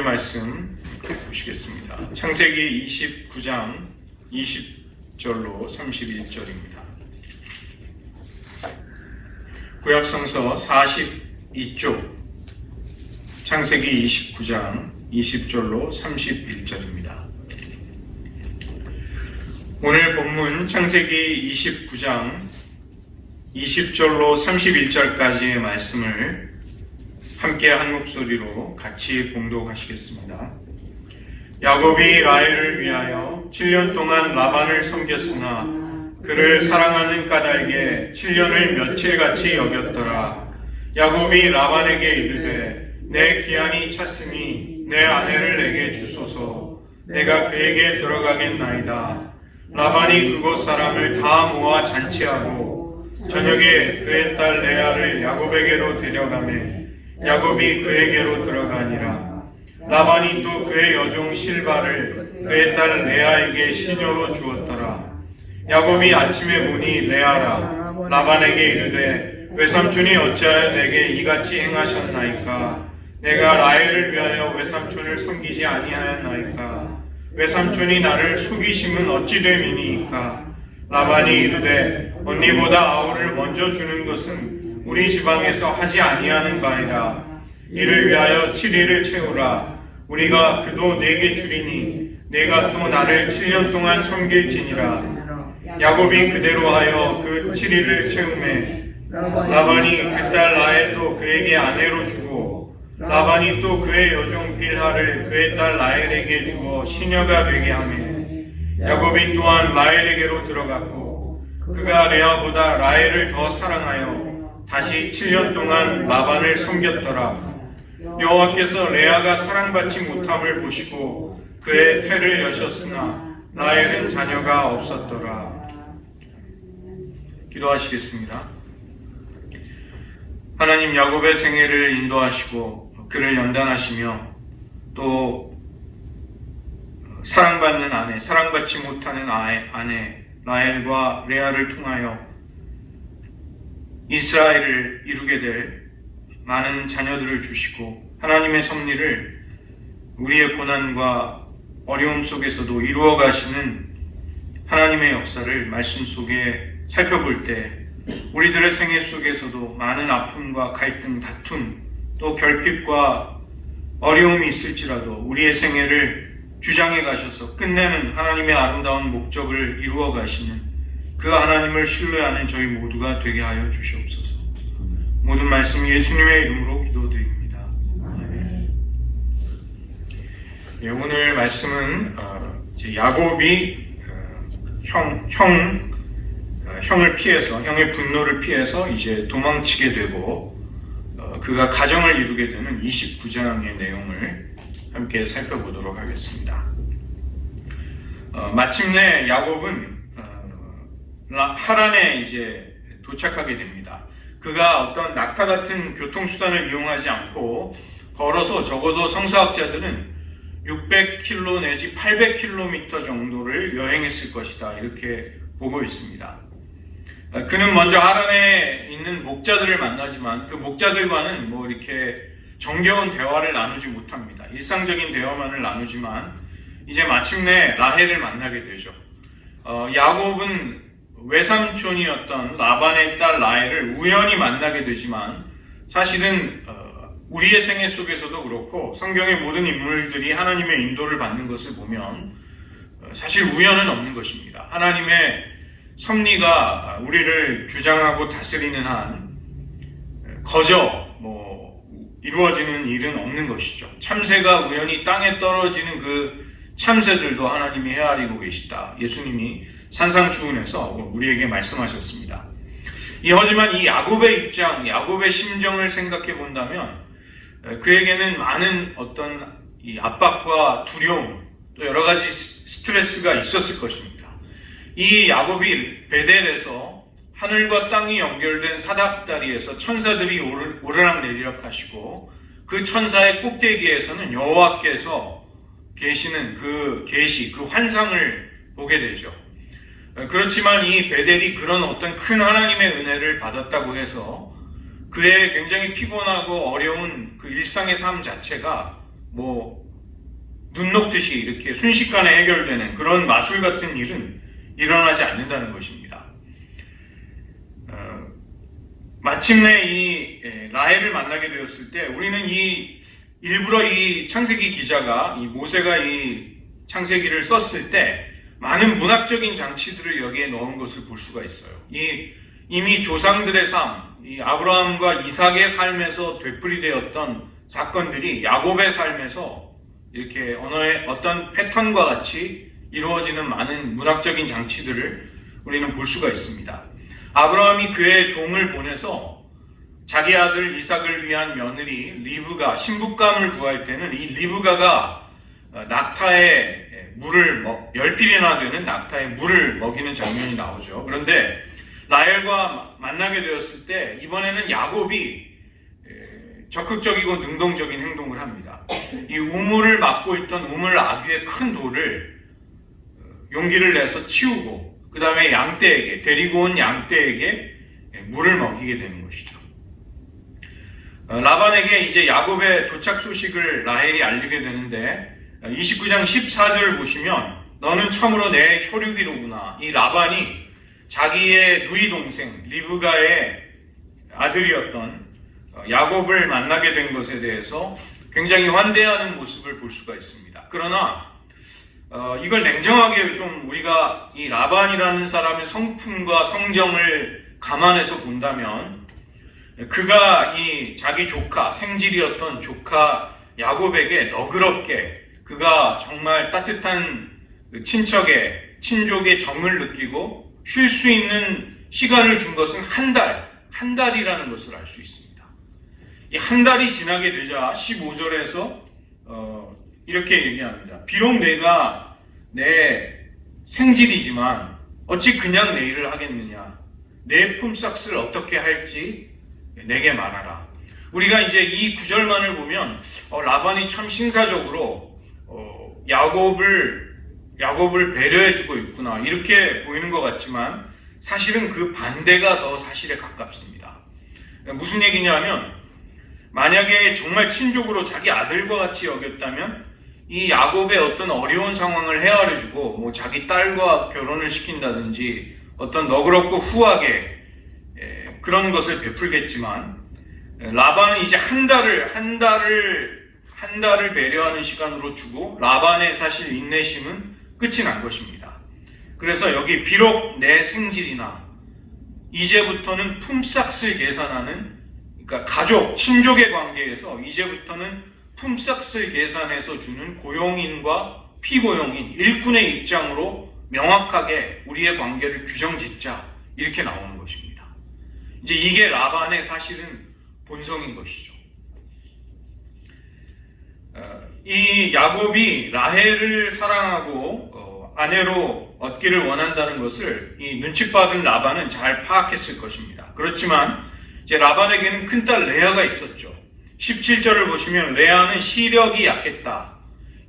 말씀 보시겠습니다. 창세기 29장 20절로 31절입니다. 구약성서 42쪽 창세기 29장 20절로 31절입니다. 오늘 본문 창세기 29장 20절로 31절까지의 말씀을 함께 한 목소리로 같이 봉독하시겠습니다. 야곱이 라헬을 위하여 7년 동안 라반을 섬겼으나 그를 사랑하는 까닭에 7년을 며칠같이 여겼더라. 야곱이 라반에게 이르되 내 기한이 찼으니 내 아내를 내게 주소서. 내가 그에게 들어가겠나이다. 라반이 그곳 사람을 다 모아 잔치하고 저녁에 그의 딸 레아를 야곱에게로 데려가매 야곱이 그에게로 들어가니라. 라반이 또 그의 여종 실바를 그의 딸 레아에게 시녀로 주었더라. 야곱이 아침에 보니 레아라. 라반에게 이르되 외삼촌이 어찌하여 내게 이같이 행하셨나이까? 내가 라헬을 위하여 외삼촌을 섬기지 아니하였나이까? 외삼촌이 나를 속이심은 어찌 됨이니이까? 라반이 이르되 언니보다 아우를 먼저 주는 것은 우리 지방에서 하지 아니하는 바이라. 이를 위하여 7일을 채우라. 우리가 그도 내게 주리니 내가 또 나를 7년 동안 섬길지니라. 야곱이 그대로 하여 그 7일을 채우매 라반이 그 딸 라헬도 그에게 아내로 주고 라반이 또 그의 여종 빌하를 그의 딸 라헬에게 주어 시녀가 되게 하매 야곱이 또한 라헬에게로 들어갔고 그가 레아보다 라헬을 더 사랑하여 다시 7년 동안 라반을 섬겼더라. 여호와께서 레아가 사랑받지 못함을 보시고 그의 태를 여셨으나 라헬은 자녀가 없었더라. 기도하시겠습니다. 하나님, 야곱의 생애를 인도하시고 그를 연단하시며 또 사랑받는 아내, 사랑받지 못하는 아내 라헬과 레아를 통하여 이스라엘을 이루게 될 많은 자녀들을 주시고 하나님의 섭리를 우리의 고난과 어려움 속에서도 이루어 가시는 하나님의 역사를 말씀 속에 살펴볼 때 우리들의 생애 속에서도 많은 아픔과 갈등, 다툼, 또 결핍과 어려움이 있을지라도 우리의 생애를 주장해 가셔서 끝내는 하나님의 아름다운 목적을 이루어 가시는 그 하나님을 신뢰하는 저희 모두가 되게 하여 주시옵소서. 모든 말씀 예수님의 이름으로 기도드립니다. 예, 오늘 말씀은 야곱이 형을 피해서, 형의 분노를 피해서 이제 도망치게 되고 그가 가정을 이루게 되는 29장의 내용을 함께 살펴보도록 하겠습니다. 마침내 야곱은 하란에 이제 도착하게 됩니다. 그가 어떤 낙타 같은 교통수단을 이용하지 않고 걸어서 적어도 성서학자들은 600km 내지 800km 정도를 여행했을 것이다, 이렇게 보고 있습니다. 그는 먼저 하란에 있는 목자들을 만나지만 그 목자들과는 뭐 이렇게 정겨운 대화를 나누지 못합니다. 일상적인 대화만을 나누지만 이제 마침내 라헬을 만나게 되죠. 야곱은 외삼촌이었던 라반의 딸 라헬을 우연히 만나게 되지만 사실은 우리의 생애 속에서도 그렇고 성경의 모든 인물들이 하나님의 인도를 받는 것을 보면 사실 우연은 없는 것입니다. 하나님의 섭리가 우리를 주장하고 다스리는 한 거저 이루어지는 일은 없는 것이죠. 참새가 우연히 땅에 떨어지는 그 참새들도 하나님이 헤아리고 계시다. 예수님이 산상수훈에서 우리에게 말씀하셨습니다. 하지만 이 야곱의 입장, 야곱의 심정을 생각해 본다면 그에게는 많은 어떤 이 압박과 두려움, 또 여러 가지 스트레스가 있었을 것입니다. 이 야곱이 베델에서 하늘과 땅이 연결된 사닥다리에서 천사들이 오르락내리락 하시고 그 천사의 꼭대기에서는 여호와께서 계시는 그 계시, 그 환상을 보게 되죠. 그렇지만 이 베델이 그런 어떤 큰 하나님의 은혜를 받았다고 해서 그의 굉장히 피곤하고 어려운 그 일상의 삶 자체가 눈 녹듯이 이렇게 순식간에 해결되는 그런 마술 같은 일은 일어나지 않는다는 것입니다. 마침내 이 라헬을 만나게 되었을 때 우리는 일부러 이 창세기 기자가 이 모세가 이 창세기를 썼을 때 많은 문학적인 장치들을 여기에 넣은 것을 볼 수가 있어요. 이미 조상들의 삶, 이 아브라함과 이삭의 삶에서 되풀이되었던 사건들이 야곱의 삶에서 이렇게 언어의 어떤 패턴과 같이 이루어지는 많은 문학적인 장치들을 우리는 볼 수가 있습니다. 아브라함이 그의 종을 보내서 자기 아들 이삭을 위한 며느리 리브가 신부감을 구할 때는 이 리브가가 낙타의 물을 10필이나 되는 낙타의 물을 먹이는 장면이 나오죠. 그런데 라헬과 만나게 되었을 때 이번에는 야곱이 적극적이고 능동적인 행동을 합니다. 이 우물을 막고 있던 우물 아귀의 큰 돌을 용기를 내서 치우고 그 다음에 양떼에게 데리고 온 양떼에게 물을 먹이게 되는 것이죠. 라반에게 이제 야곱의 도착 소식을 라헬이 알리게 되는데 29장 14절을 보시면 너는 참으로 내 혈육이로구나. 이 라반이 자기의 누이 동생 리브가의 아들이었던 야곱을 만나게 된 것에 대해서 굉장히 환대하는 모습을 볼 수가 있습니다. 그러나 이걸 냉정하게 좀 우리가 이 라반이라는 사람의 성품과 성정을 감안해서 본다면 그가 이 자기 조카, 생질이었던 조카 야곱에게 너그럽게 그가 정말 따뜻한 친족의 정을 느끼고 쉴 수 있는 시간을 준 것은 한 달이라는 것을 알 수 있습니다. 이 한 달이 지나게 되자 15절에서 이렇게 얘기합니다. 비록 내가 내 생질이지만 어찌 그냥 내 일을 하겠느냐. 내 품삯을 어떻게 할지 내게 말하라. 우리가 이제 이 구절만을 보면 라반이 참 신사적으로 야곱을 배려해주고 있구나 이렇게 보이는 것 같지만 사실은 그 반대가 더 사실에 가깝습니다. 무슨 얘기냐면 만약에 정말 친족으로 자기 아들과 같이 여겼다면 이 야곱의 어떤 어려운 상황을 헤아려주고 뭐 자기 딸과 결혼을 시킨다든지 어떤 너그럽고 후하게 그런 것을 베풀겠지만 라반은 이제 한 달을 배려하는 시간으로 주고 라반의 사실 인내심은 끝이 난 것입니다. 그래서 여기 비록 내 생질이나 이제부터는 품삯을 계산하는 그러니까 가족, 친족의 관계에서 이제부터는 품삯을 계산해서 주는 고용인과 피고용인 일꾼의 입장으로 명확하게 우리의 관계를 규정짓자 이렇게 나오는 것입니다. 이제 이게 라반의 사실은 본성인 것이죠. 이 야곱이 라헬을 사랑하고 아내로 얻기를 원한다는 것을 이 눈치받은 라반은 잘 파악했을 것입니다. 그렇지만 이제 라반에게는 큰딸 레아가 있었죠. 17절을 보시면 레아는 시력이 약했다.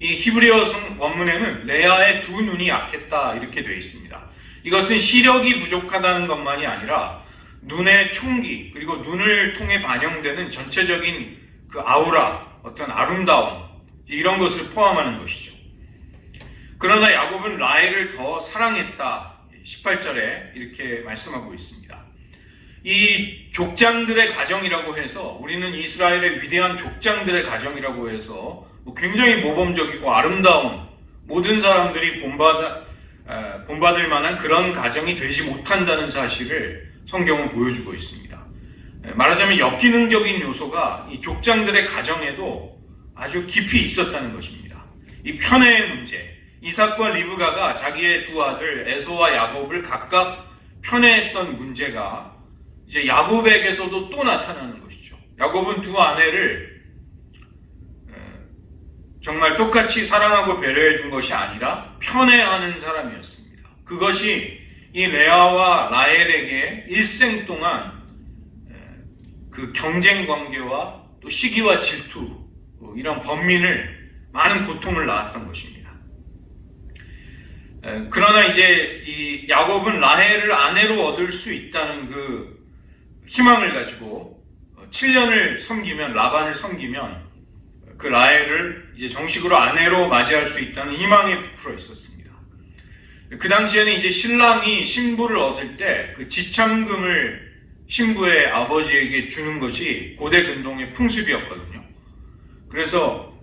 이 히브리어 원문에는 레아의 두 눈이 약했다 이렇게 되어 있습니다. 이것은 시력이 부족하다는 것만이 아니라 눈의 총기 그리고 눈을 통해 반영되는 전체적인 그 아우라 어떤 아름다움 이런 것을 포함하는 것이죠. 그러나 야곱은 라헬을 더 사랑했다. 18절에 이렇게 말씀하고 있습니다. 이 족장들의 가정이라고 해서 우리는 이스라엘의 위대한 족장들의 가정이라고 해서 굉장히 모범적이고 아름다운 모든 사람들이 본받을 만한 그런 가정이 되지 못한다는 사실을 성경은 보여주고 있습니다. 말하자면 역기능적인 요소가 이 족장들의 가정에도 아주 깊이 있었다는 것입니다. 이 편애의 문제, 이삭과 리브가가 자기의 두 아들 에서와 야곱을 각각 편애했던 문제가 이제 야곱에게서도 또 나타나는 것이죠. 야곱은 두 아내를 정말 똑같이 사랑하고 배려해 준 것이 아니라 편애하는 사람이었습니다. 그것이 이 레아와 라헬에게 일생 동안 그 경쟁 관계와 또 시기와 질투 이런 번민을 많은 고통을 낳았던 것입니다. 그러나 이제 이 야곱은 라헬을 아내로 얻을 수 있다는 그 희망을 가지고 7년을 섬기면 라반을 섬기면 그 라헬을 이제 정식으로 아내로 맞이할 수 있다는 희망에 부풀어 있었습니다. 그 당시에는 이제 신랑이 신부를 얻을 때 그 지참금을 신부의 아버지에게 주는 것이 고대 근동의 풍습이었거든요. 그래서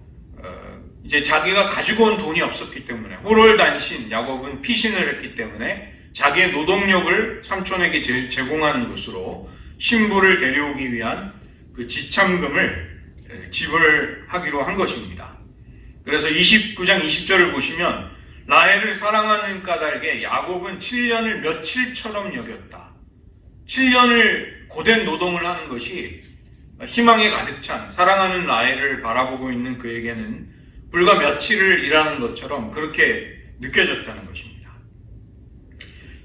이제 자기가 가지고 온 돈이 없었기 때문에 호롤단신 야곱은 피신을 했기 때문에 자기의 노동력을 삼촌에게 제공하는 것으로 신부를 데려오기 위한 그 지참금을 지불하기로 한 것입니다. 그래서 29장 20절을 보시면 라헬을 사랑하는 까닭에 야곱은 7년을 며칠처럼 여겼다. 7년을 고된 노동을 하는 것이 희망에 가득 찬 사랑하는 라헬을 바라보고 있는 그에게는 불과 며칠을 일하는 것처럼 그렇게 느껴졌다는 것입니다.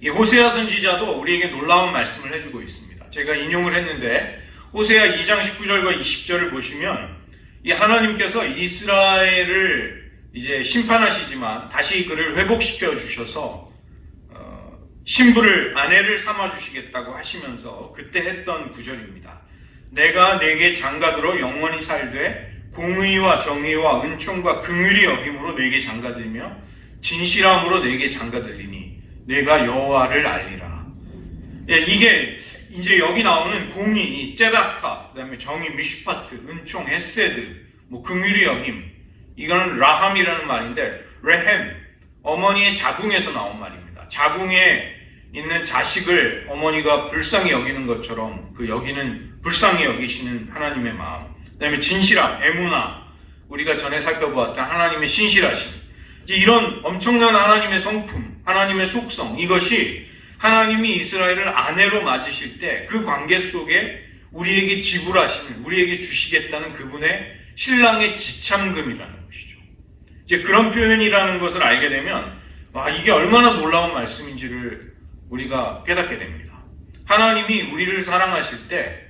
이 호세아 선지자도 우리에게 놀라운 말씀을 해주고 있습니다. 제가 인용을 했는데 호세아 2장 19절과 20절을 보시면 이 하나님께서 이스라엘을 이제 심판하시지만 다시 그를 회복시켜 주셔서 신부를 아내를 삼아 주시겠다고 하시면서 그때 했던 구절입니다. 내가 내게 장가들어 영원히 살되 공의와 정의와 은총과 긍휼이 여김으로 내게 장가들며 진실함으로 내게 장가들리니 내가 여호와를 알리라. 이게 이제 여기 나오는 공의, 째다카, 그다음에 정의, 미슈파트, 은총, 헤세드, 긍휼이 여김, 이거는 라함이라는 말인데 레헴, 어머니의 자궁에서 나온 말입니다. 자궁에 있는 자식을 어머니가 불쌍히 여기는 것처럼 그 여기는 불쌍히 여기시는 하나님의 마음. 그 다음에 진실함, 에무나, 우리가 전에 살펴보았던 하나님의 신실하심. 이런 엄청난 하나님의 성품, 하나님의 속성, 이것이 하나님이 이스라엘을 아내로 맞으실 때 그 관계 속에 우리에게 지불하시는, 우리에게 주시겠다는 그분의 신랑의 지참금이라는 것이죠. 이제 그런 표현이라는 것을 알게 되면 이게 얼마나 놀라운 말씀인지를 우리가 깨닫게 됩니다. 하나님이 우리를 사랑하실 때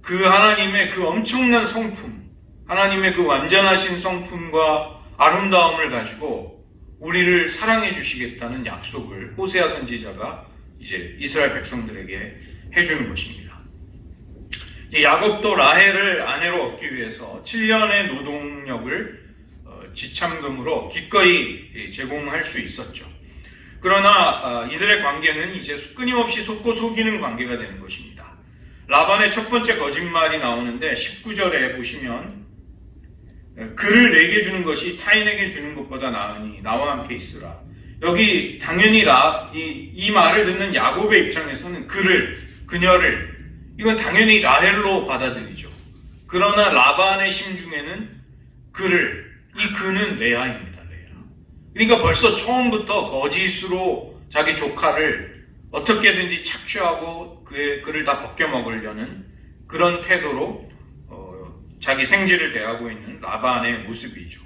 그 하나님의 그 엄청난 성품, 하나님의 그 완전하신 성품과 아름다움을 가지고 우리를 사랑해 주시겠다는 약속을 호세아 선지자가 이제 이스라엘 백성들에게 해주는 것입니다. 야곱도 라헬을 아내로 얻기 위해서 7년의 노동력을 지참금으로 기꺼이 제공할 수 있었죠. 그러나 이들의 관계는 이제 끊임없이 속고 속이는 관계가 되는 것입니다. 라반의 첫 번째 거짓말이 나오는데 19절에 보시면 그를 내게 주는 것이 타인에게 주는 것보다 나으니 나와 함께 있으라. 여기 당연히 이 말을 듣는 야곱의 입장에서는 그녀를 이건 당연히 라헬로 받아들이죠. 그러나 라반의 심중에는 이 그는 레아입니다. 레아. 그러니까 벌써 처음부터 거짓으로 자기 조카를 어떻게든지 착취하고 그를 다 벗겨먹으려는 그런 태도로 자기 생지를 대하고 있는 라반의 모습이죠.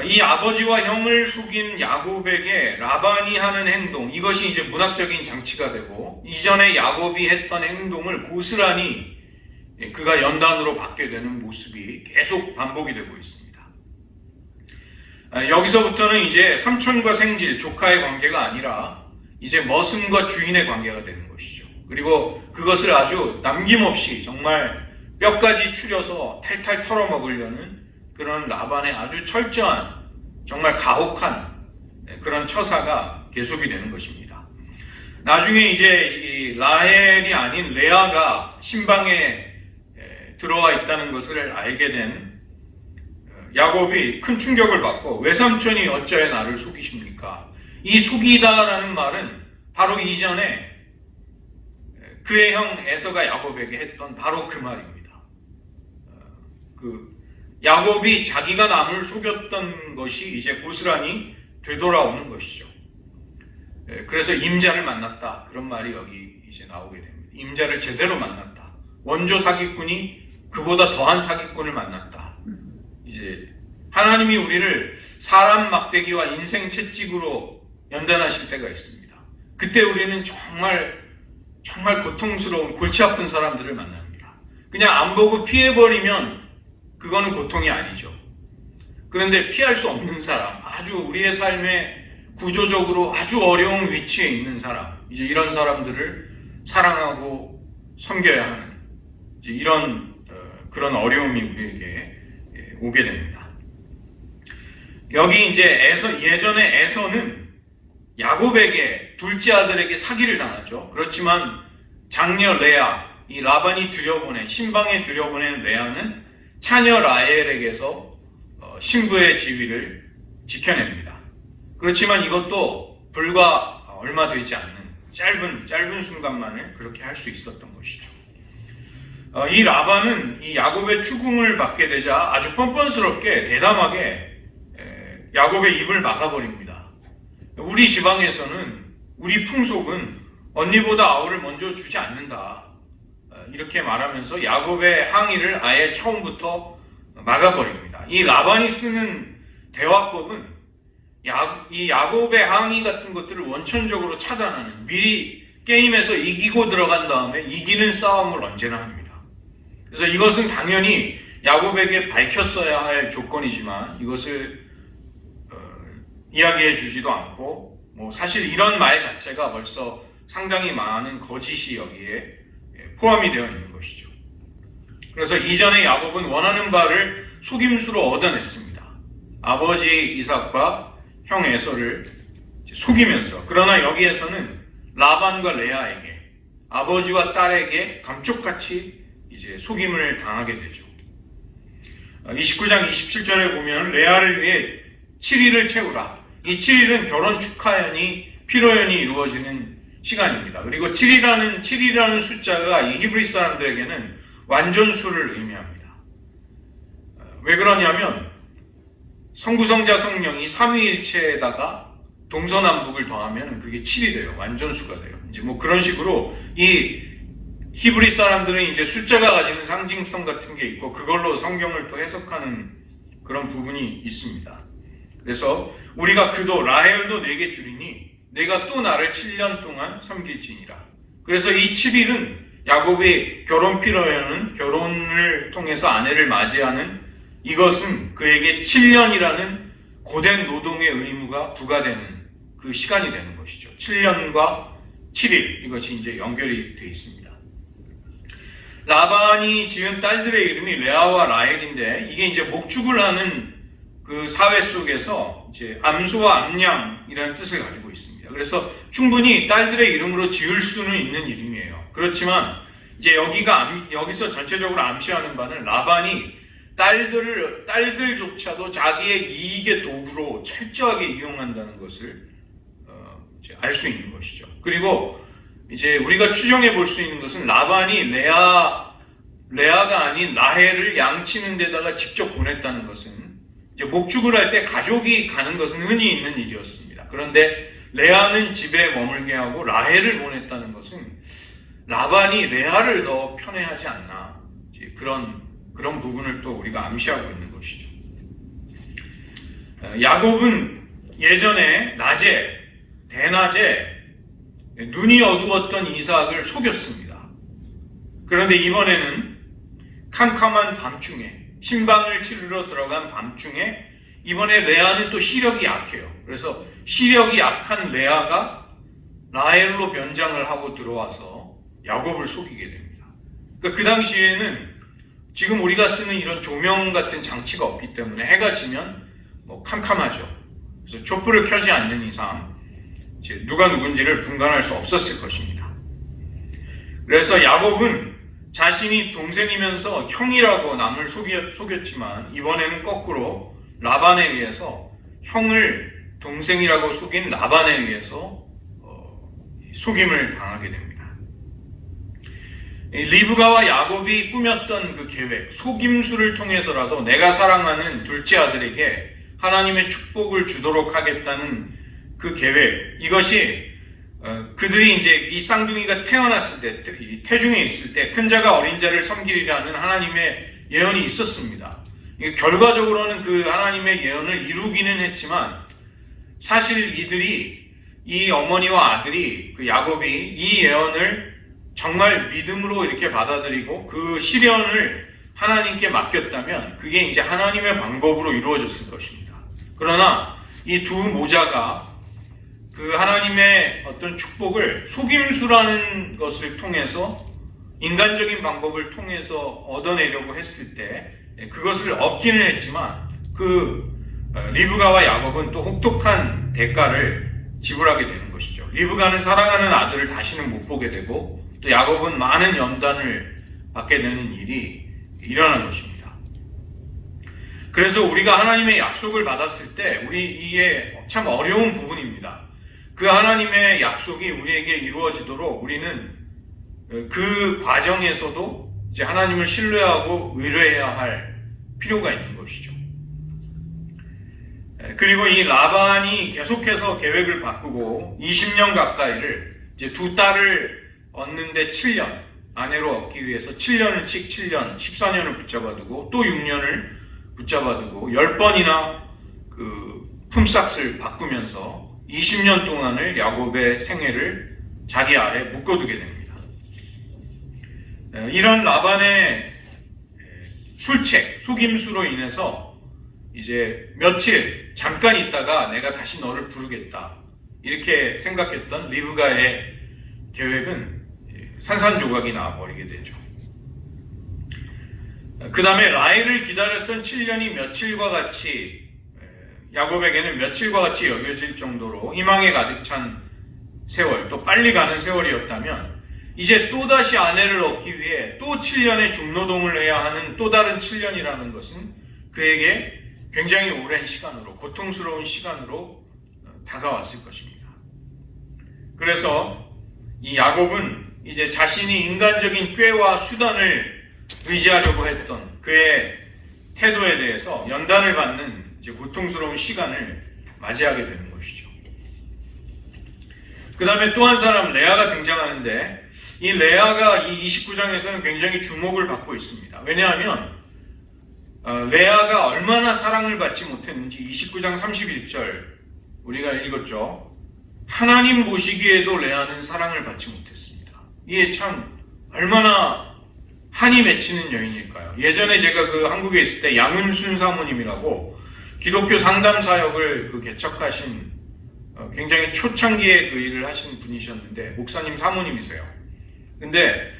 이 아버지와 형을 속인 야곱에게 라반이 하는 행동, 이것이 이제 문학적인 장치가 되고 이전에 야곱이 했던 행동을 고스란히 그가 연단으로 받게 되는 모습이 계속 반복이 되고 있습니다. 여기서부터는 이제 삼촌과 생질, 조카의 관계가 아니라 이제 머슴과 주인의 관계가 되는 것이죠. 그리고 그것을 아주 남김없이 정말 뼈까지 추려서 탈탈 털어먹으려는 그런 라반의 아주 철저한, 정말 가혹한 그런 처사가 계속이 되는 것입니다. 나중에 이제 이 라헬이 아닌 레아가 신방에 들어와 있다는 것을 알게 된 야곱이 큰 충격을 받고 외삼촌이 어찌하여 나를 속이십니까? 이 속이다라는 말은 바로 이전에 그의 형 에서가 야곱에게 했던 바로 그 말입니다. 야곱이 자기가 남을 속였던 것이 이제 고스란히 되돌아오는 것이죠. 그래서 임자를 만났다. 그런 말이 여기 이제 나오게 됩니다. 임자를 제대로 만났다. 원조 사기꾼이 그보다 더한 사기꾼을 만났다. 이제 하나님이 우리를 사람 막대기와 인생 채찍으로 연단하실 때가 있습니다. 그때 우리는 정말 고통스러운 골치 아픈 사람들을 만납니다. 그냥 안 보고 피해버리면 그거는 고통이 아니죠. 그런데 피할 수 없는 사람, 아주 우리의 삶에 구조적으로 아주 어려운 위치에 있는 사람, 이제 이런 사람들을 사랑하고 섬겨야 하는 이제 이런 그런 어려움이 우리에게 오게 됩니다. 여기 이제 예전에 에서는 야곱에게 둘째 아들에게 사기를 당하죠. 그렇지만 장녀 레아, 이 라반이 들여보낸 신방에 들여보낸 레아는 차녀 라헬에게서 신부의 지위를 지켜냅니다. 그렇지만 이것도 불과 얼마 되지 않는 짧은 순간만을 그렇게 할 수 있었던 것이죠. 이 라반은 이 야곱의 추궁을 받게 되자 아주 뻔뻔스럽게 대담하게 야곱의 입을 막아버립니다. 우리 지방에서는 우리 풍속은 언니보다 아우를 먼저 주지 않는다. 이렇게 말하면서 야곱의 항의를 아예 처음부터 막아버립니다. 이 라반이 쓰는 대화법은 이 야곱의 항의 같은 것들을 원천적으로 차단하는, 미리 게임에서 이기고 들어간 다음에 이기는 싸움을 언제나 합니다. 그래서 이것은 당연히 야곱에게 밝혔어야 할 조건이지만 이것을 이야기해 주지도 않고, 사실 이런 말 자체가 벌써 상당히 많은 거짓이 여기에 포함이 되어 있는 것이죠. 그래서 이전에 야곱은 원하는 바를 속임수로 얻어냈습니다. 아버지 이삭과 형 에서를 속이면서. 그러나 여기에서는 라반과 레아에게, 아버지와 딸에게 감쪽같이 이제 속임을 당하게 되죠. 29장 27절에 보면 레아를 위해 7일을 채우라. 이 7일은 결혼 축하연이 피로연이 이루어지는 시간입니다. 그리고 7이라는 숫자가 이 히브리 사람들에게는 완전수를 의미합니다. 왜 그러냐면 성부성자 성령이 삼위일체에다가 동서남북을 더하면 그게 7이 돼요. 완전수가 돼요. 이제 그런 식으로 이 히브리 사람들은 이제 숫자가 가지는 상징성 같은 게 있고 그걸로 성경을 또 해석하는 그런 부분이 있습니다. 그래서 우리가 그도 라헬도 내게 주리니 내가 또 나를 7년 동안 섬길지니라. 그래서 이 7일은 야곱의 결혼 피로연은 결혼을 통해서 아내를 맞이하는, 이것은 그에게 7년이라는 고된 노동의 의무가 부과되는 그 시간이 되는 것이죠. 7년과 7일, 이것이 이제 연결이 되어 있습니다. 라반이 지은 딸들의 이름이 레아와 라헬인데 이게 이제 목축을 하는 그 사회 속에서 이제 암소와 암양이라는 뜻을 가지고 있습니다. 그래서 충분히 딸들의 이름으로 지을 수는 있는 이름이에요. 그렇지만 이제 여기서 전체적으로 암시하는 바는 라반이 딸들조차도 자기의 이익의 도구로 철저하게 이용한다는 것을 알 수 있는 것이죠. 그리고 이제 우리가 추정해 볼 수 있는 것은 라반이 레아가 아닌 라헬을 양치는 데다가 직접 보냈다는 것은 이제 목축을 할 때 가족이 가는 것은 흔히 있는 일이었습니다. 그런데 레아는 집에 머물게 하고 라헬을 보냈다는 것은 라반이 레아를 더 편애하지 않나, 그런 부분을 또 우리가 암시하고 있는 것이죠. 야곱은 예전에 대낮에 눈이 어두웠던 이삭을 속였습니다. 그런데 이번에는 캄캄한 밤중에, 신방을 치르러 들어간 밤중에, 이번에 레아는 또 시력이 약해요. 그래서 시력이 약한 레아가 라헬로 변장을 하고 들어와서 야곱을 속이게 됩니다. 그 당시에는 지금 우리가 쓰는 이런 조명 같은 장치가 없기 때문에 해가 지면 캄캄하죠. 그래서 촛불을 켜지 않는 이상 이제 누가 누군지를 분간할 수 없었을 것입니다. 그래서 야곱은 자신이 동생이면서 형이라고 남을 속였지만 이번에는 거꾸로 라반에 의해서 형을 동생이라고 속인 라반에 의해서 속임을 당하게 됩니다. 리브가와 야곱이 꾸몄던 그 계획, 속임수를 통해서라도 내가 사랑하는 둘째 아들에게 하나님의 축복을 주도록 하겠다는 그 계획, 이것이 그들이 이제 이 쌍둥이가 태어났을 때, 태중에 있을 때 큰 자가 어린 자를 섬기리라는 하나님의 예언이 있었습니다. 결과적으로는 그 하나님의 예언을 이루기는 했지만 사실 이 어머니와 아들이, 그 야곱이 이 예언을 정말 믿음으로 이렇게 받아들이고 그 시련을 하나님께 맡겼다면 그게 이제 하나님의 방법으로 이루어졌을 것입니다. 그러나 이 두 모자가 그 하나님의 어떤 축복을 속임수라는 것을 통해서 인간적인 방법을 통해서 얻어내려고 했을 때 그것을 얻기는 했지만 리브가와 야곱은 또 혹독한 대가를 지불하게 되는 것이죠. 리브가는 사랑하는 아들을 다시는 못 보게 되고 또 야곱은 많은 연단을 받게 되는 일이 일어난 것입니다. 그래서 우리가 하나님의 약속을 받았을 때 이게 참 어려운 부분입니다. 그 하나님의 약속이 우리에게 이루어지도록 우리는 그 과정에서도 이제 하나님을 신뢰하고 의뢰해야 할 필요가 있는 것이죠. 그리고 이 라반이 계속해서 계획을 바꾸고 20년 가까이를 이제 두 딸을 얻는데 7년, 아내로 얻기 위해서 7년씩 7년, 14년을 붙잡아두고 또 6년을 붙잡아두고 10번이나 그 품삯을 바꾸면서 20년 동안을 야곱의 생애를 자기 아래 묶어두게 됩니다. 이런 라반의 술책, 속임수로 인해서 이제 며칠 잠깐 있다가 내가 다시 너를 부르겠다 이렇게 생각했던 리브가의 계획은 산산조각이 나와버리게 되죠. 그 다음에 라헬을 기다렸던 7년이 며칠과 같이 야곱에게는 며칠과 같이 여겨질 정도로 희망에 가득 찬 세월, 또 빨리 가는 세월이었다면 이제 또다시 아내를 얻기 위해 또 7년의 중노동을 해야 하는 또 다른 7년이라는 것은 그에게 굉장히 오랜 시간으로, 고통스러운 시간으로 다가왔을 것입니다. 그래서 이 야곱은 이제 자신이 인간적인 꾀와 수단을 의지하려고 했던 그의 태도에 대해서 연단을 받는 이제 고통스러운 시간을 맞이하게 되는 것이죠. 그 다음에 또 한 사람 레아가 등장하는데 이 레아가 이 29장에서는 굉장히 주목을 받고 있습니다. 왜냐하면 레아가 얼마나 사랑을 받지 못했는지 29장 31절 우리가 읽었죠. 하나님 보시기에도 레아는 사랑을 받지 못했습니다. 이게 참 얼마나 한이 맺히는 여인일까요? 예전에 제가 그 한국에 있을 때 양은순 사모님이라고 기독교 상담 사역을 개척하신 굉장히 초창기에 그 일을 하신 분이셨는데 목사님 사모님이세요. 근데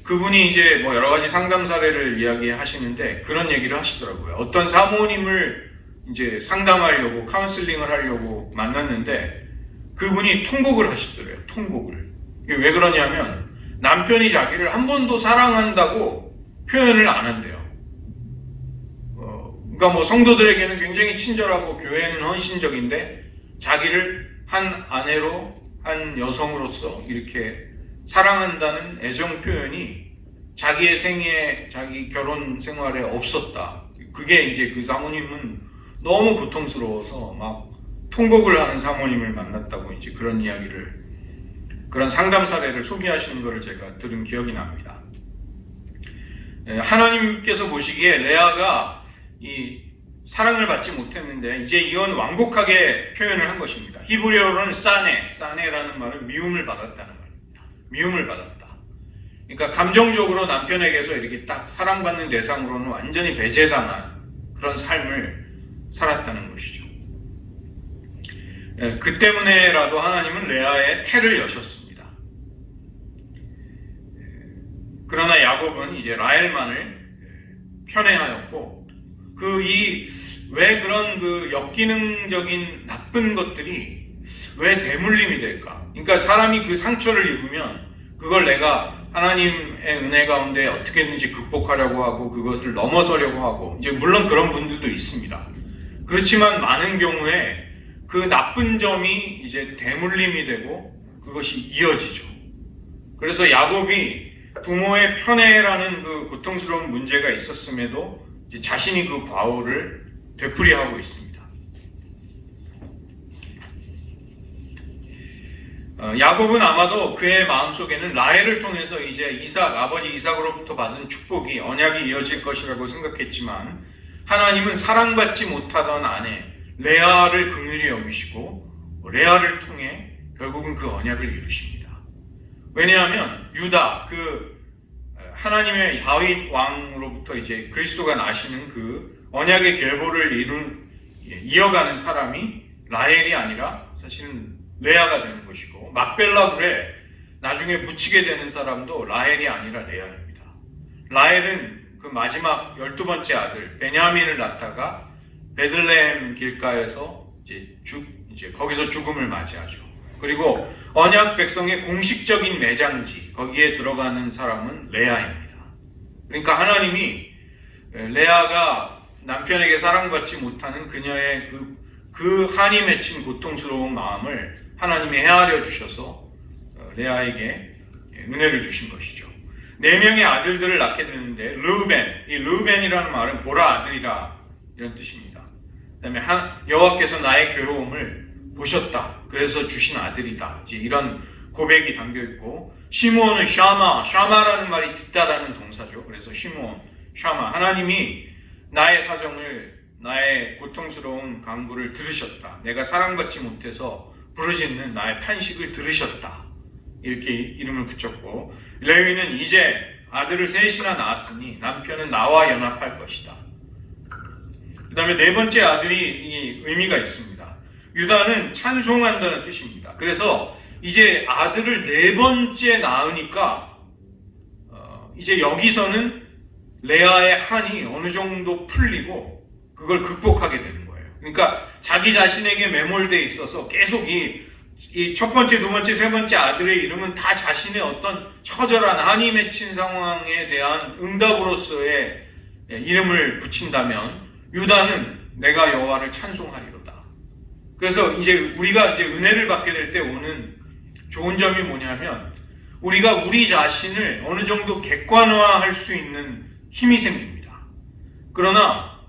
그분이 이제 뭐 여러 가지 상담 사례를 이야기하시는데 그런 얘기를 하시더라고요. 어떤 사모님을 이제 상담하려고 카운슬링을 하려고 만났는데 그분이 통곡을 하시더래요. 통곡을. 왜 그러냐면 남편이 자기를 한 번도 사랑한다고 표현을 안 한대요. 그러니까 뭐 성도들에게는 굉장히 친절하고 교회는 헌신적인데 자기를 한 아내로, 한 여성으로서 이렇게 사랑한다는 애정 표현이 자기의 생애에, 자기 결혼 생활에 없었다. 그게 이제 그 사모님은 너무 고통스러워서 막 통곡을 하는 사모님을 만났다고 이제 그런 이야기를, 그런 상담 사례를 소개하시는 것을 제가 들은 기억이 납니다. 하나님께서 보시기에 레아가 이 사랑을 받지 못했는데 이제 이건 완곡하게 표현을 한 것입니다. 히브리어로는 사네라는 말은 미움을 받았다는 말입니다. 미움을 받았다. 그러니까 감정적으로 남편에게서 이렇게 딱 사랑받는 대상으로는 완전히 배제당한 그런 삶을 살았다는 것이죠. 그 때문에라도 하나님은 레아의 태를 여셨습니다. 그러나 야곱은 이제 라헬만을 편애하였고 왜 그런 그 역기능적인 나쁜 것들이 왜 대물림이 될까? 그러니까 사람이 그 상처를 입으면 그걸 내가 하나님의 은혜 가운데 어떻게든지 극복하려고 하고 그것을 넘어서려고 하고 이제 물론 그런 분들도 있습니다. 그렇지만 많은 경우에 그 나쁜 점이 이제 대물림이 되고 그것이 이어지죠. 그래서 야곱이 부모의 편애라는 그 고통스러운 문제가 있었음에도 이제 자신이 그 과오를 되풀이하고 있습니다. 야곱은 아마도 그의 마음속에는 라헬을 통해서 이제 아버지 이삭으로부터 받은 축복이 언약이 이어질 것이라고 생각했지만 하나님은 사랑받지 못하던 아내 레아를 긍휼히 여기시고 레아를 통해 결국은 그 언약을 이루십니다. 왜냐하면 유다 하나님의 다윗 왕으로부터 이제 그리스도가 나시는 그 언약의 계보를 이어가는 사람이 라헬이 아니라 사실은 레아가 되는 것이고 막벨라 굴에 나중에 묻히게 되는 사람도 라헬이 아니라 레아입니다. 라헬은 그 마지막 12번째 아들 베냐민을 낳다가 베들레헴 길가에서 이제 거기서 죽음을 맞이하죠. 그리고 언약 백성의 공식적인 매장지 거기에 들어가는 사람은 레아입니다. 그러니까 하나님이 레아가 남편에게 사랑받지 못하는 그녀의 그 한이 맺힌 고통스러운 마음을 하나님이 헤아려 주셔서 레아에게 은혜를 주신 것이죠. 4명의 아들들을 낳게 되는데 르우벤, 이 르우벤이라는 말은 보라 아들이라 이런 뜻입니다. 그다음에 여호와께서 나의 괴로움을 보셨다. 그래서 주신 아들이다. 이제 이런 고백이 담겨 있고 시므온은 샤마라는 말이 듣다라는 동사죠. 그래서 시므온, 샤마. 하나님이 나의 사정을 나의 고통스러운 간구를 들으셨다. 내가 사랑받지 못해서 부르짖는 나의 탄식을 들으셨다. 이렇게 이름을 붙였고 레위는 이제 아들을 셋이나 낳았으니 남편은 나와 연합할 것이다. 그 다음에 4번째 아들이 의미가 있습니다. 유다는 찬송한다는 뜻입니다. 그래서 이제 아들을 4번째 낳으니까 이제 여기서는 레아의 한이 어느 정도 풀리고 그걸 극복하게 되는 거예요. 그러니까 자기 자신에게 매몰되어 있어서 계속 이 첫 번째, 두 번째, 세 번째 아들의 이름은 다 자신의 어떤 처절한 한이 맺힌 상황에 대한 응답으로서의 이름을 붙인다면 유다는 내가 여호와를 찬송하리로다. 그래서 이제 우리가 이제 은혜를 받게 될 때 오는 좋은 점이 뭐냐면 우리가 우리 자신을 어느 정도 객관화할 수 있는 힘이 생깁니다. 그러나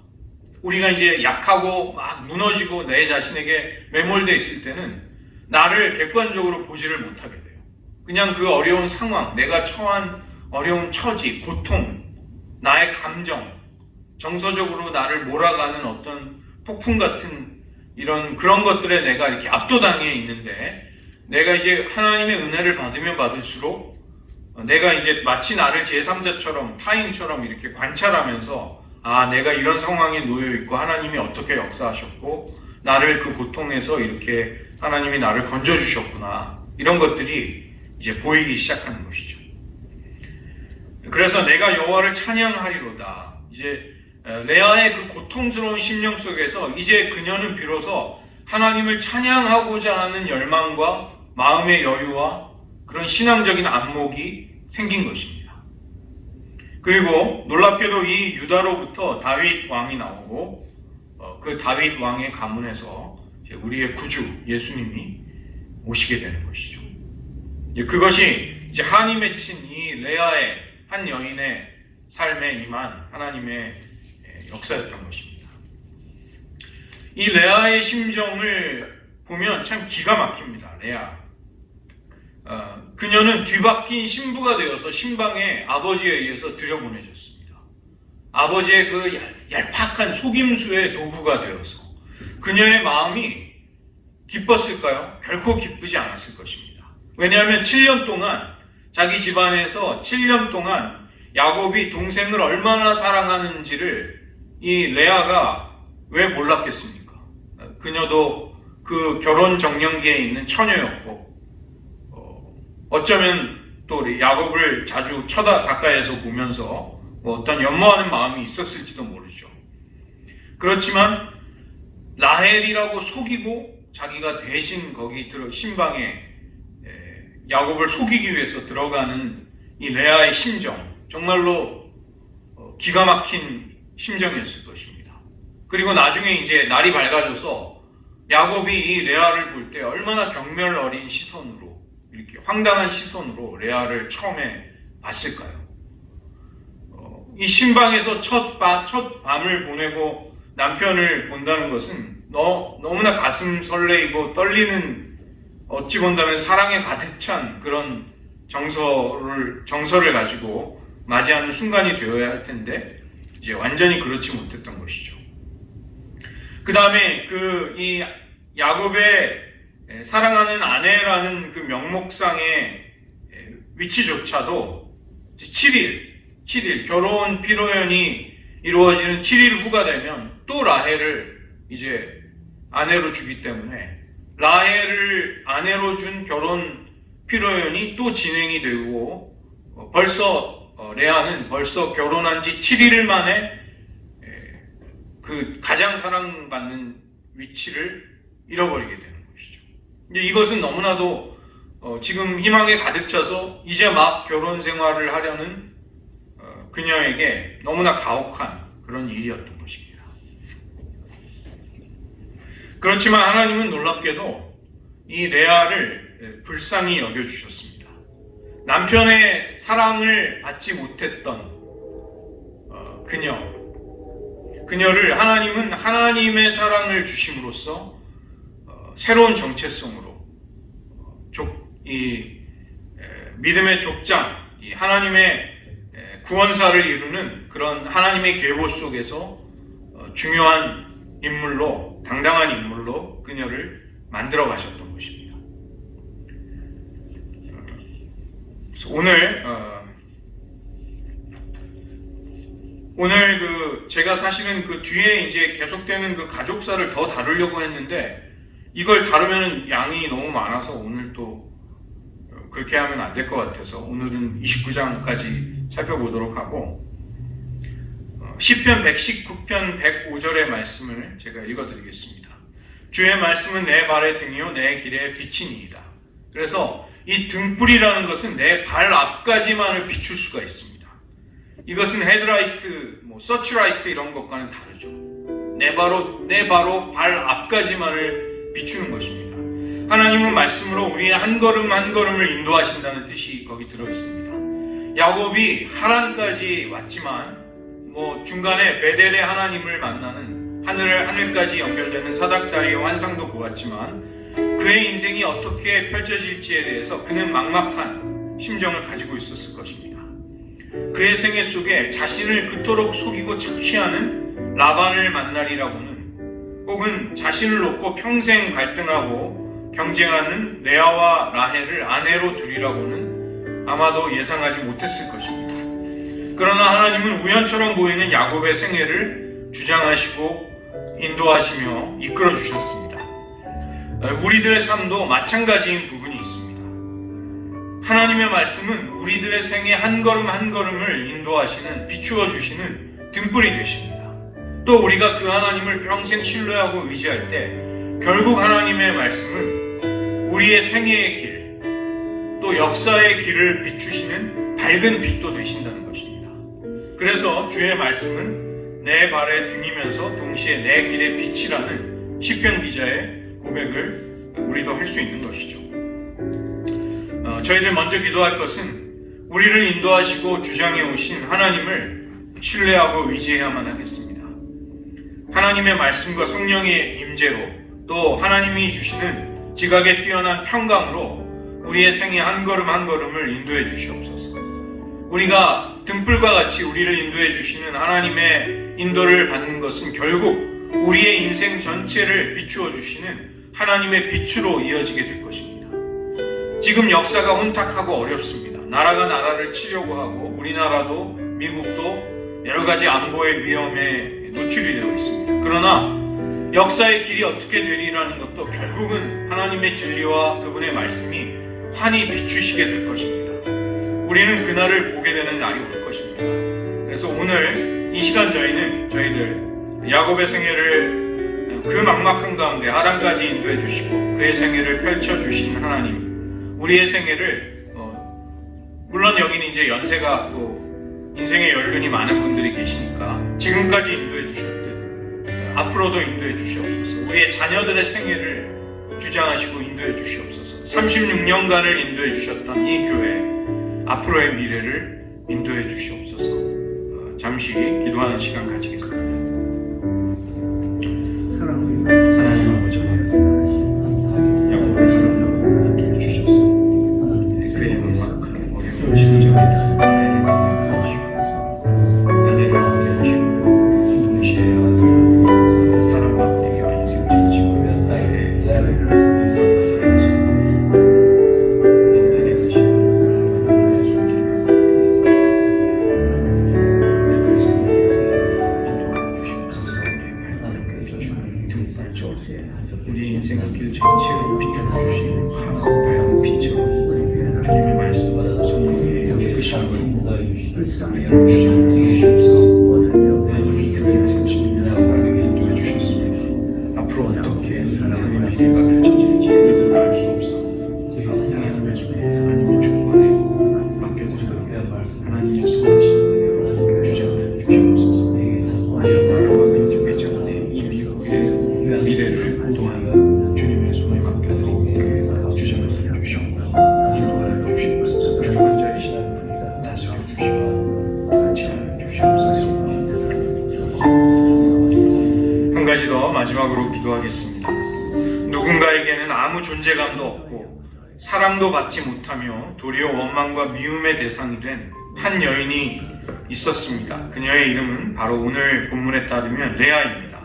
우리가 이제 약하고 막 무너지고 내 자신에게 매몰되어 있을 때는 나를 객관적으로 보지를 못하게 돼요. 그냥 그 어려운 상황, 내가 처한 어려운 처지, 고통, 나의 감정, 정서적으로 나를 몰아가는 어떤 폭풍 같은 그런 것들에 내가 이렇게 압도당해 있는데 내가 이제 하나님의 은혜를 받으면 받을수록 내가 이제 마치 나를 제3자처럼 타인처럼 이렇게 관찰하면서 내가 이런 상황에 놓여 있고 하나님이 어떻게 역사하셨고 나를 그 고통에서 이렇게 하나님이 나를 건져주셨구나. 이런 것들이 이제 보이기 시작하는 것이죠. 그래서 내가 여호와를 찬양하리로다. 이제 레아의 그 고통스러운 심령 속에서 이제 그녀는 비로소 하나님을 찬양하고자 하는 열망과 마음의 여유와 그런 신앙적인 안목이 생긴 것입니다. 그리고 놀랍게도 이 유다로부터 다윗 왕이 나오고 그 다윗 왕의 가문에서 우리의 구주 예수님이 오시게 되는 것이죠. 그것이 이제 한이 맺힌 이 레아의 한 여인의 삶에 임한 하나님의 역사였던 것입니다. 이 레아의 심정을 보면 참 기가 막힙니다. 레아. 그녀는 뒤바뀐 신부가 되어서 신방의 아버지에 의해서 들여보내졌습니다. 아버지의 그 얄팍한 속임수의 도구가 되어서 그녀의 마음이 기뻤을까요? 결코 기쁘지 않았을 것입니다. 왜냐하면 7년 동안 자기 집안에서 7년 동안 야곱이 동생을 얼마나 사랑하는지를 이 레아가 왜 몰랐겠습니까? 그녀도 그 결혼 정년기에 있는 처녀였고 어쩌면 또 우리 야곱을 자주 가까이에서 보면서 어떤 연모하는 마음이 있었을지도 모르죠. 그렇지만 라헬이라고 속이고 자기가 대신 거기 신방에 야곱을 속이기 위해서 들어가는 이 레아의 심정, 정말로 기가 막힌 심정이었을 것입니다. 그리고 나중에 이제 날이 밝아져서 야곱이 이 레아를 볼 때 얼마나 경멸 어린 시선으로 이렇게 황당한 시선으로 레아를 처음에 봤을까요? 이 신방에서 첫 밤을 보내고 남편을 본다는 것은 너무나 가슴 설레이고 떨리는 어찌 본다면 사랑에 가득 찬 그런 정서를 가지고 맞이하는 순간이 되어야 할 텐데 이제 완전히 그렇지 못했던 것이죠. 그 다음에 이 야곱의 사랑하는 아내라는 그 명목상의 위치조차도 7일 결혼 피로연이 이루어지는 7일 후가 되면 또 라헬을 이제 아내로 주기 때문에 라헬을 아내로 준 결혼 피로연이 또 진행이 되고 레아는 벌써 결혼한 지 7일 만에 그 가장 사랑받는 위치를 잃어버리게 되는 것이죠. 근데 이것은 너무나도 지금 희망에 가득 차서 이제 막 결혼 생활을 하려는 그녀에게 너무나 가혹한 그런 일이었던 것입니다. 그렇지만 하나님은 놀랍게도 이 레아를 불쌍히 여겨주셨습니다. 남편의 사랑을 받지 못했던 그녀를 하나님은 하나님의 사랑을 주심으로써 새로운 정체성으로 이 믿음의 족장, 이 하나님의 구원사를 이루는 그런 하나님의 계보 속에서 중요한 인물로, 당당한 인물로 그녀를 만들어 가셨던 것입니다. 그래서 오늘 제가 사실은 그 뒤에 이제 계속되는 그 가족사를 더 다루려고 했는데 이걸 다루면 양이 너무 많아서 오늘 또 그렇게 하면 안 될 것 같아서 오늘은 29장까지 살펴보도록 하고 시편 119편 105절의 말씀을 제가 읽어드리겠습니다. 주의 말씀은 내 발의 등이요 내 길의 빛이니이다. 그래서 이 등불이라는 것은 내 발 앞까지만을 비출 수가 있습니다. 이것은 헤드라이트, 서치라이트 이런 것과는 다르죠. 내 바로 발 앞까지만을 비추는 것입니다. 하나님은 말씀으로 우리의 한 걸음 한 걸음을 인도하신다는 뜻이 거기 들어있습니다. 야곱이 하란까지 왔지만 중간에 베델의 하나님을 만나는 하늘까지 연결되는 사닥다리의 환상도 보았지만 그의 인생이 어떻게 펼쳐질지에 대해서 그는 막막한 심정을 가지고 있었을 것입니다. 그의 생애 속에 자신을 그토록 속이고 착취하는 라반을 만나리라고는 혹은 자신을 놓고 평생 갈등하고 경쟁하는 레아와 라헬을 아내로 두리라고는 아마도 예상하지 못했을 것입니다. 그러나 하나님은 우연처럼 보이는 야곱의 생애를 주장하시고 인도하시며 이끌어 주셨습니다. 우리들의 삶도 마찬가지인 부분이 있습니다. 하나님의 말씀은 우리들의 생애 한 걸음 한 걸음을 인도하시는, 비추어 주시는 등불이 되십니다. 또 우리가 그 하나님을 평생 신뢰하고 의지할 때 결국 하나님의 말씀은 우리의 생애의 길, 또 역사의 길을 비추시는 밝은 빛도 되신다는 것입니다. 그래서 주의 말씀은 내 발의 등이면서 동시에 내 길의 빛이라는 시편 기자의 고백을 우리도 할 수 있는 것이죠. 저희들 먼저 기도할 것은 우리를 인도하시고 주장해 오신 하나님을 신뢰하고 의지해야만 하겠습니다. 하나님의 말씀과 성령의 임재로 또 하나님이 주시는 지각에 뛰어난 평강으로 우리의 생애 한 걸음 한 걸음을 인도해 주시옵소서. 우리가 등불과 같이 우리를 인도해 주시는 하나님의 인도를 받는 것은 결국 우리의 인생 전체를 비추어 주시는 하나님의 빛으로 이어지게 될 것입니다. 지금 역사가 혼탁하고 어렵습니다. 나라가 나라를 치려고 하고 우리나라도 미국도 여러 가지 안보의 위험에 노출이 되어 있습니다. 그러나 역사의 길이 어떻게 되리라는 것도 결국은 하나님의 진리와 그분의 말씀이 환히 비추시게 될 것입니다. 우리는 그날을 보게 되는 날이 올 것입니다. 그래서 오늘 이 시간 저희들 야곱의 생애를 그 막막한 가운데 하란까지 인도해 주시고 그의 생애를 펼쳐 주신 하나님, 우리의 생애를 물론 여기는 이제 연세가 또 인생의 연륜이 많은 분들이 계시니까 지금까지 인도해 주셨듯 앞으로도 인도해 주시옵소서. 우리의 자녀들의 생애를 주장하시고 인도해 주시옵소서. 36년간을 인도해 주셨던 이 교회 앞으로의 미래를 인도해 주시옵소서. 잠시 기도하는 시간 가지겠습니다. 하나님 아버지, 야곱을 인도해 주셔서 그의 막막한 어려운 심정을 우리 인생의 길 전체를 비춰주시는 하얀 빛으로 말씀 성령의 역으심을 주시옵소서. 인도해 주셨습니다. 앞으로 어떻게 하나님의 미래가 펼쳐질지 우리들은 알 수 없어 하나님의 손에 하나님의 주권에 맡겨드리고 하나님의 선하신 은혜로 주장하여 주시옵소서. 바로와 민족의 전에 이 미국의 미래를 또한 주님의 손에 맡겨드리고 주장하여 주시옵소서. 인도하여 주시옵소서. 주권자이신 하나님 다스려 주시고 지하여 주시옵소서. 한 가지 더 마지막으로 기도하겠습니다. 누군가에게는 아무 존재감도 없고 사랑도 받지 못하며 도리어 원망과 미움의 대상이 된 한 여인이 있었습니다. 그녀의 이름은 바로 오늘 본문에 따르면 레아입니다.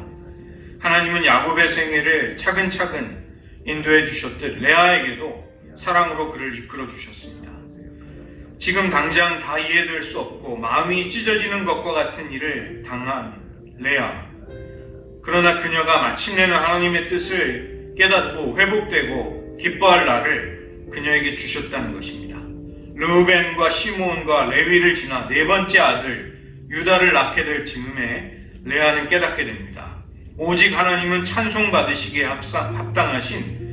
하나님은 야곱의 생애를 차근차근 인도해 주셨듯 레아에게도 사랑으로 그를 이끌어 주셨습니다. 지금 당장 다 이해될 수 없고 마음이 찢어지는 것과 같은 일을 당한 레아. 그러나 그녀가 마침내는 하나님의 뜻을 깨닫고 회복되고 기뻐할 날을 그녀에게 주셨다는 것입니다. 르우벤과 시므온과 레위를 지나 네 번째 아들 유다를 낳게 될 즈음에 레아는 깨닫게 됩니다. 오직 하나님은 찬송받으시기에 합당하신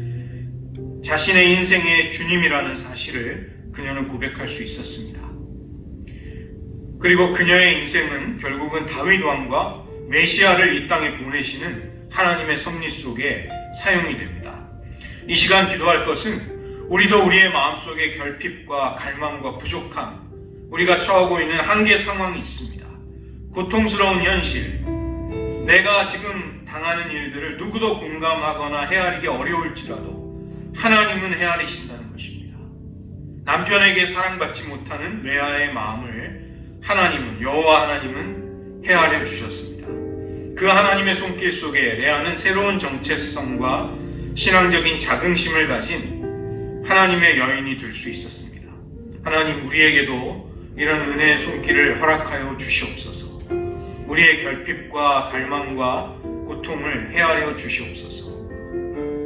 자신의 인생의 주님이라는 사실을 그녀는 고백할 수 있었습니다. 그리고 그녀의 인생은 결국은 다윗 왕과 메시아를 이 땅에 보내시는 하나님의 섭리 속에 사용이 됩니다. 이 시간 기도할 것은 우리도 우리의 마음속에 결핍과 갈망과 부족함, 우리가 처하고 있는 한계 상황이 있습니다. 고통스러운 현실, 내가 지금 당하는 일들을 누구도 공감하거나 헤아리기 어려울지라도 하나님은 헤아리신다는 것입니다. 남편에게 사랑받지 못하는 레아의 마음을 여호와 하나님은 헤아려 주셨습니다. 그 하나님의 손길 속에 레아는 새로운 정체성과 신앙적인 자긍심을 가진 하나님의 여인이 될 수 있었습니다. 하나님 우리에게도 이런 은혜의 손길을 허락하여 주시옵소서. 우리의 결핍과 갈망과 고통을 헤아려 주시옵소서.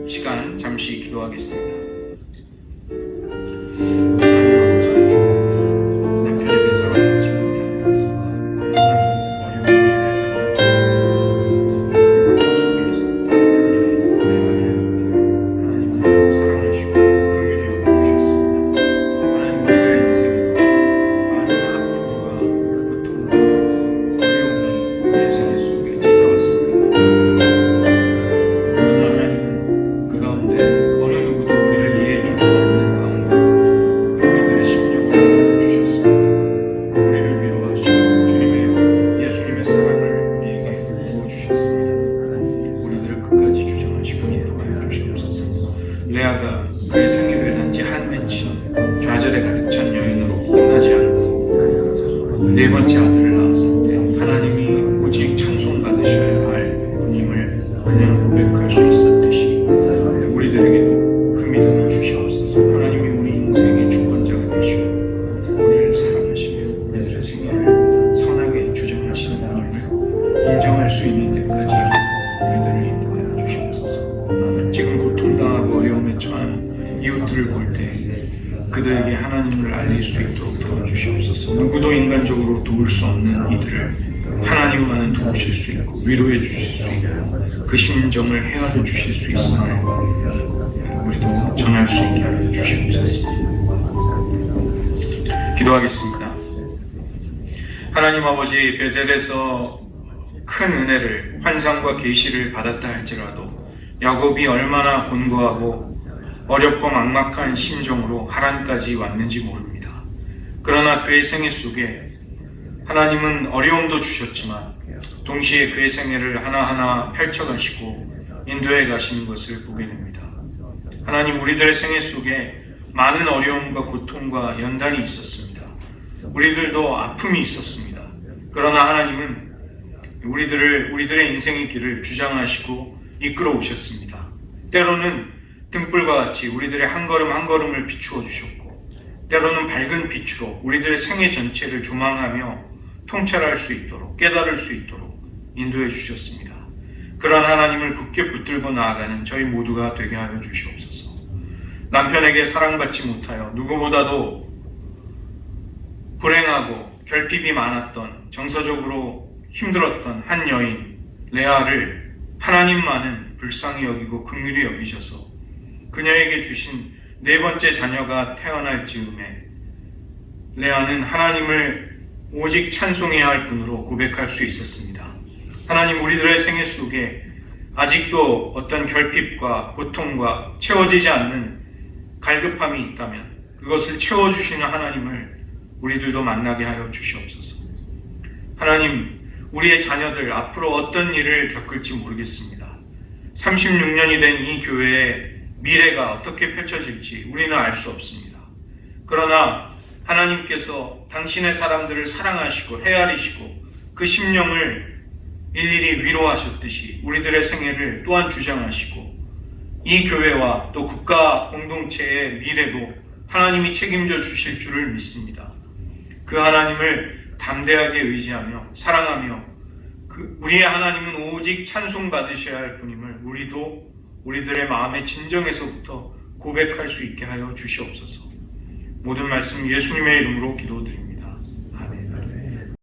시간 잠시 기도하겠습니다. 레아가 그의 생애를 단지 한 맺힌 좌절에 가득 찬 여인으로 끝나지 않고 네 번째 아들을 낳았을 때 하나님이 오직 찬송받으셔야 할 분임을 그냥 고백할 수 있었듯이 우리들에게도 그 믿음을 주시옵소서. 하나님이 우리 인생의 주권자가 되시고 우리를 사랑하시며 우리들의 생애를 선하게 주장하시는 하나님을 인정할 수 있는 데까지 우리들을 인도하여 주시옵소서. 지금 고통당하고 어려움에 처한 이웃들을 볼 때 그들에게 하나님을 알릴 수 있도록 도와주시옵소서. 누구도 인간적으로 도울 수 없는 이들을 하나님만은 도우실 수 있고 위로해 주실 수 있고 그 심정을 헤아려 주실 수 있으며 우리도 전할 수 있게 하여 주시옵소서. 기도하겠습니다. 하나님 아버지, 베델에서 큰 은혜를, 환상과 계시를 받았다 할지라도 야곱이 얼마나 곤고하고 어렵고 막막한 심정으로 하란까지 왔는지 모릅니다. 그러나 그의 생애 속에 하나님은 어려움도 주셨지만 동시에 그의 생애를 하나하나 펼쳐가시고 인도해 가시는 것을 보게 됩니다. 하나님, 우리들의 생애 속에 많은 어려움과 고통과 연단이 있었습니다. 우리들도 아픔이 있었습니다. 그러나 하나님은 우리들의 인생의 길을 주장하시고 이끌어 오셨습니다. 때로는 등불과 같이 우리들의 한 걸음 한 걸음을 비추어 주셨고, 때로는 밝은 빛으로 우리들의 생애 전체를 조망하며 통찰할 수 있도록, 깨달을 수 있도록 인도해 주셨습니다. 그러한 하나님을 굳게 붙들고 나아가는 저희 모두가 되게 하여 주시옵소서. 남편에게 사랑받지 못하여 누구보다도 불행하고 결핍이 많았던, 정서적으로 힘들었던 한 여인 레아를 하나님만은 불쌍히 여기고 긍휼히 여기셔서 그녀에게 주신 네 번째 자녀가 태어날 즈음에 레아는 하나님을 오직 찬송해야 할 분으로 고백할 수 있었습니다. 하나님, 우리들의 생애 속에 아직도 어떤 결핍과 고통과 채워지지 않는 갈급함이 있다면 그것을 채워주시는 하나님을 우리들도 만나게 하여 주시옵소서. 하나님, 우리의 자녀들 앞으로 어떤 일을 겪을지 모르겠습니다. 36년이 된 이 교회의 미래가 어떻게 펼쳐질지 우리는 알 수 없습니다. 그러나 하나님께서 당신의 사람들을 사랑하시고 헤아리시고 그 심령을 일일이 위로하셨듯이 우리들의 생애를 또한 주장하시고 이 교회와 또 국가 공동체의 미래도 하나님이 책임져 주실 줄을 믿습니다. 그 하나님을 담대하게 의지하며 사랑하며 우리의 하나님은 오직 찬송받으셔야 할 분임을 우리도 우리들의 마음의 진정에서부터 고백할 수 있게 하여 주시옵소서. 모든 말씀 예수님의 이름으로 기도드립니다.